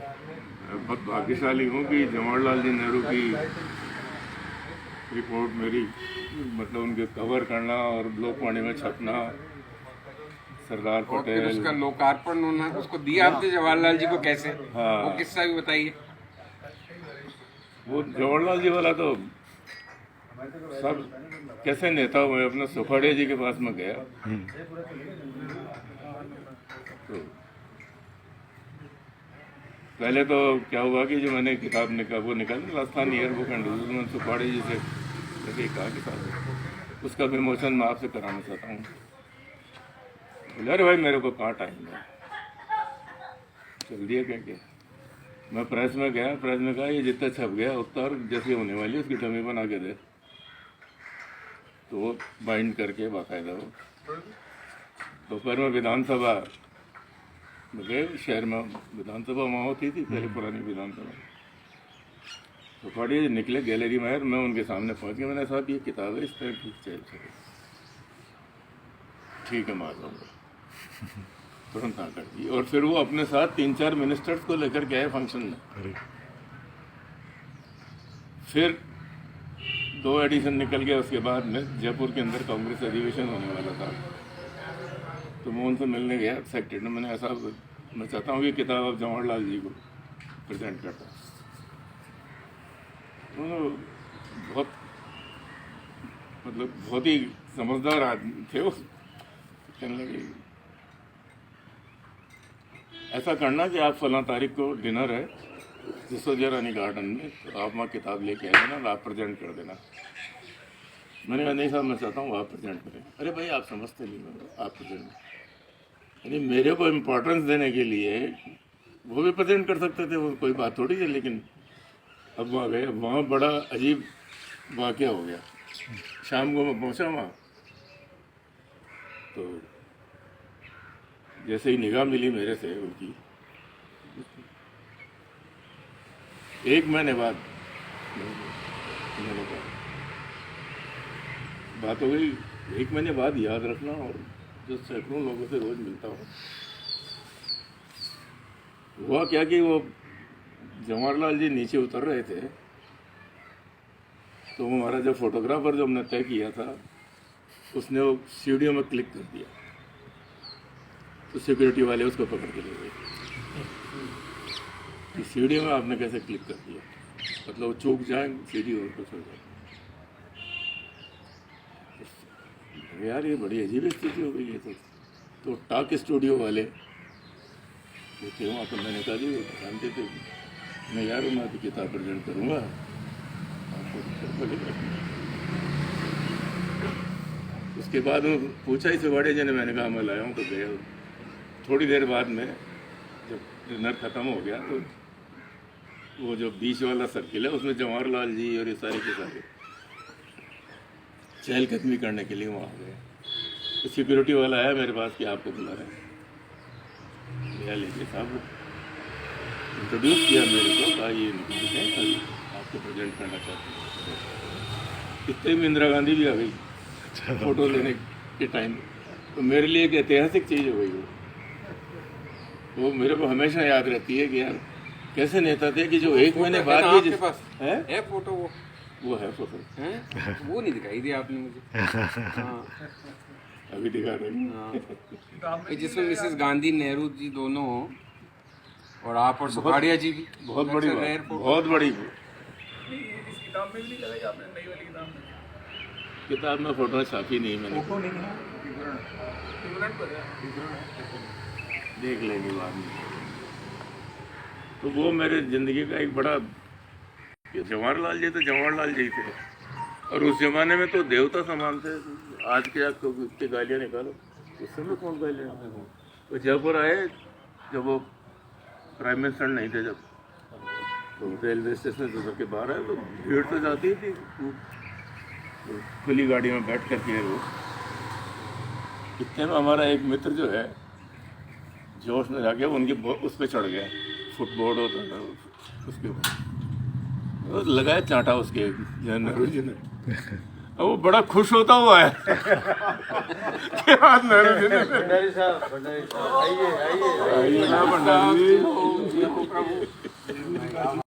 बहुत भाग्यशाली हूँ कि जवाहरलाल जी नेहरू की रिपोर्ट मेरी मतलब उनके कवर करना और लोकवाणी में छपना, सरदार और फिर पटेल, उसका लोकार्पण होना, उसको दिया आपने जवाहरलाल जी को कैसे? हाँ। वो किस्सा भी बताइए। वो जवाहरलाल जी वाला तो सब कैसे नेता हुए, अपने सुखाड़िया जी के पास में गया तो पहले तो क्या हुआ कि जो मैंने किताब निकाली राजस्थान ईयर बुक एंड मैं सुखाड़िया जी से कहा किताब उसका विमोचन मैं आपसे कराना चाहता हूँ। बोले अरे भाई मेरे को कहाँ टाइम है, चल दिया क्या क्या। मैं प्रेस में गया, प्रेस में कहा ये जितना छप गया उतना और जैसी होने वाली उसकी डमी बना के दे, तो वो बाइंड करके बाकायदा वो दोपहर में विधानसभा में गए, शहर में विधानसभा वहाँ होती थी पहले पुरानी विधानसभा, तो खड़े निकले गैलरी में, मैं उनके सामने पहुँच गया, मैंने साहब ये किताब है इस तरह ठीक ठीक है मार लूँगा, तुरंत हाँ कर दी। और फिर वो अपने साथ 3-4 मिनिस्टर्स को लेकर के आए फंक्शन में। फिर 2 एडिशन निकल गया, उसके बाद में जयपुर के अंदर कांग्रेस अधिवेशन होने वाला था, तो मैं उनसे मिलने गया सेक्रेटरी ने, मैंने ऐसा मैं चाहता हूँ कि किताब अब जवाहरलाल जी को प्रेजेंट करता हूँ। तो बहुत मतलब बहुत ही समझदार आदमी थे वो, कहने लगे ऐसा करना कि आप फलां तारीख को डिनर है सिसोदिया रानी गार्डन में, तो आप वहाँ किताब लेके आ देना, आप प्रेजेंट कर देना। मैंने कहा नहीं साहब मैं चाहता हूँ आप प्रेजेंट करें। अरे भाई आप समझते नहीं, मैं आप प्रेजेंट, यानी मेरे को इम्पोर्टेंस देने के लिए वो भी प्रेजेंट कर सकते थे, वो कोई बात थोड़ी है। लेकिन अब वहाँ गए, वहाँ बड़ा अजीब वाक़या हो गया। शाम को मैं पहुँचा वहाँ, तो जैसे ही निगाह मिली मेरे से उनकी, 1 महीने बाद मैंने कहा बात हो गई, 1 महीने बाद याद रखना, और जो सैकड़ों लोगों से रोज मिलता हूँ। हुआ क्या कि वो जवाहरलाल जी नीचे उतर रहे थे, तो हमारा जो फोटोग्राफर जो हमने तय किया था उसने वो सीढ़ियों में क्लिक कर दिया, तो सिक्योरिटी वाले उसको पकड़ के ले गए कि सीढ़ियों में आपने कैसे क्लिक कर दिया, मतलब वो चूक जाए सीढ़ी और कुछ हो जाए। यार ये बड़ी अजीब स्थिति हो गई है। तो टाक स्टूडियो वाले जो थे वहाँ, तो मैंने कहा जी वो जानते थे मैं यार मैं तो किताब प्रेजेंट करूँगा आपको। उसके बाद वो पूछा ही सुखाड़िया जी ने, मैंने कहा मैं लाया हूँ, तो गया। थोड़ी देर बाद में जब डिनर ख़त्म हो गया, तो वो जो बीच वाला सर्किल है उसमें जवाहरलाल जी और ये सारे के सारे चहलकदमी करने के लिए वहाँ आ गए। तो सिक्योरिटी वाला आया मेरे पास कि आपको बुला रहे हैं। लिया लेके साहब इंट्रोड्यूस किया मेरे को, कहा ये है आपको प्रेजेंट करना चाहते हैं। इतने में इंदिरा गांधी भी आ गई फोटो लेने के टाइम, तो मेरे लिए एक ऐतिहासिक चीज़ हो गई वो मेरे को हमेशा याद रहती है कि यार कैसे नेता थे कि जो 1 महीने बाद भी आपके पास है फोटो? वो है फोटो है, वो नहीं दिखाई दी आपने मुझे। हाँ अभी दिखा रहे, जिसमें मिसेस गांधी नेहरू जी दोनों हो, और आप और सुखाड़िया जी भी। बहुत बड़ी बात, बहुत बड़ी। किताब में भी नहीं लगाई आपने, नई वाली किताब में? किताब में फोटो छापी नहीं मैंने, फोटो नहीं है, विवरण पर है, देख लेंगे बाद में। तो वो मेरे ज़िंदगी का एक बड़ा, जवाहरलाल जी तो जवाहरलाल जी थे, और उस जमाने में तो देवता समान थे। आज के आपको इतनी गालियाँ निकालो, उस समय कौन गालियाँ? वो जयपुर आए जब वो प्राइम मिनिस्टर नहीं थे, जब तो रेलवे स्टेशन से सबके बाहर आए, तो भीड़ तो जाती थी, तो खुली गाड़ी में बैठ करके वो इतने में हमारा एक मित्र जो है जोश में जाके उनके उस पर चढ़ गया, फुटबोर्ड होता था उसके ऊपर, लगाया चांटा उसके नेहरू जी ने, और वो बड़ा खुश होता हुआ है कि आज नेहरू जी ने, भंडारी साहब, आइए आइए आइए ना भंडारी जी। प्रभु